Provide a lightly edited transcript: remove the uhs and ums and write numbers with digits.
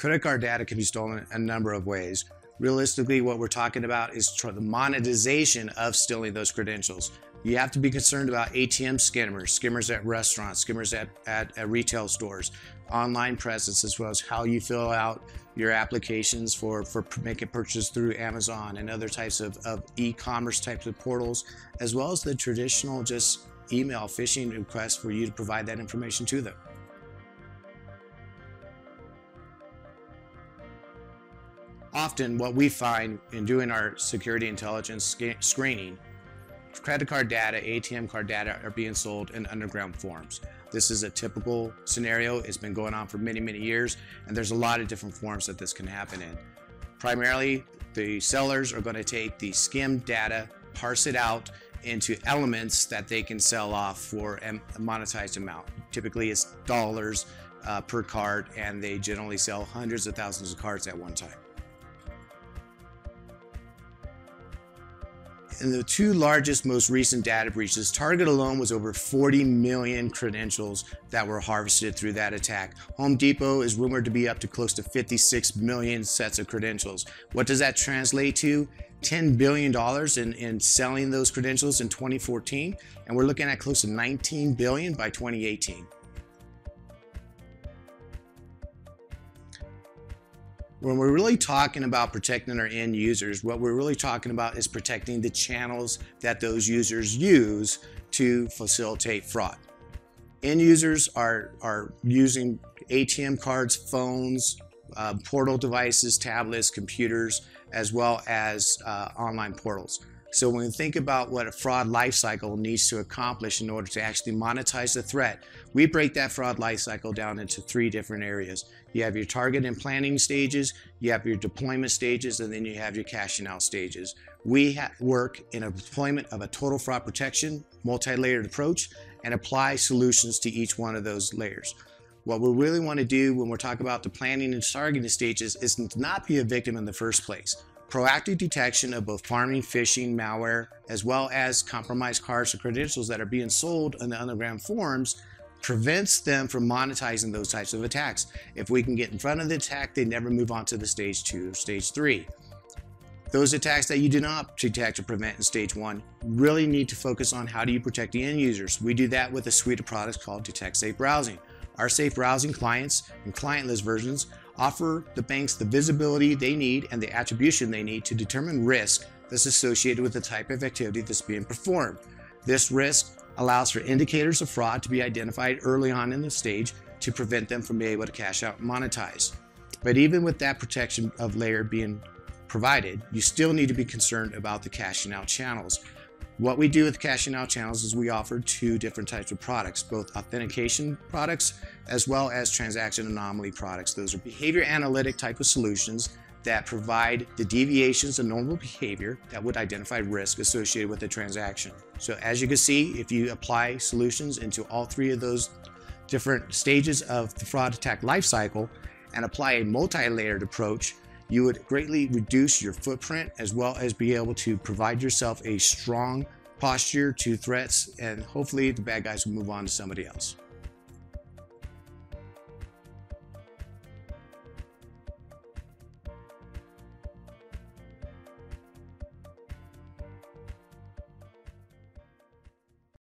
Credit card data can be stolen a number of ways. Realistically, what we're talking about is the monetization of stealing those credentials. You have to be concerned about ATM skimmers at restaurants, skimmers at retail stores, online presence, as well as how you fill out your applications for making purchases through Amazon and other types of e-commerce types of portals, as well as the traditional just email phishing requests for you to provide that information to them. Often what we find in doing our security intelligence screening, credit card data, ATM card data are being sold in underground forms. This is a typical scenario. It's been going on for many, many years, and there's a lot of different forms that this can happen in. Primarily, the sellers are going to take the skimmed data, parse it out into elements that they can sell off for a monetized amount. Typically, it's dollars per card, and they generally sell hundreds of thousands of cards at one time. In the two largest, most recent data breaches, Target alone was over 40 million credentials that were harvested through that attack. Home Depot is rumored to be up to close to 56 million sets of credentials. What does that translate to? $10 billion in selling those credentials in 2014, and we're looking at close to $19 billion by 2018. When we're really talking about protecting our end users, what we're really talking about is protecting the channels that those users use to facilitate fraud. End users are using ATM cards, phones, portal devices, tablets, computers, as well as online portals. So when we think about what a fraud lifecycle needs to accomplish in order to actually monetize the threat, we break that fraud lifecycle down into three different areas. You have your target and planning stages, you have your deployment stages, and then you have your cashing out stages. We work in a deployment of a total fraud protection, multi-layered approach, and apply solutions to each one of those layers. What we really want to do when we're talking about the planning and targeting stages is to not be a victim in the first place. Proactive detection of both farming, phishing, malware, as well as compromised cards or credentials that are being sold in the underground forms prevents them from monetizing those types of attacks. If we can get in front of the attack, they never move on to the stage 2 or stage 3. Those attacks that you do not detect or prevent in stage 1 really need to focus on how do you protect the end users. We do that with a suite of products called Detect Safe Browsing. Our safe browsing clients and clientless versions offer the banks the visibility they need and the attribution they need to determine risk that's associated with the type of activity that's being performed. This risk allows for indicators of fraud to be identified early on in the stage to prevent them from being able to cash out and monetize. But even with that protection of layer being provided, you still need to be concerned about the cashing out channels. What we do with cashing out channels is we offer two different types of products, both authentication products as well as transaction anomaly products. Those are behavior analytic type of solutions that provide the deviations of normal behavior that would identify risk associated with the transaction. So as you can see, if you apply solutions into all three of those different stages of the fraud attack lifecycle and apply a multi-layered approach, you would greatly reduce your footprint as well as be able to provide yourself a strong posture to threats, and hopefully the bad guys will move on to somebody else.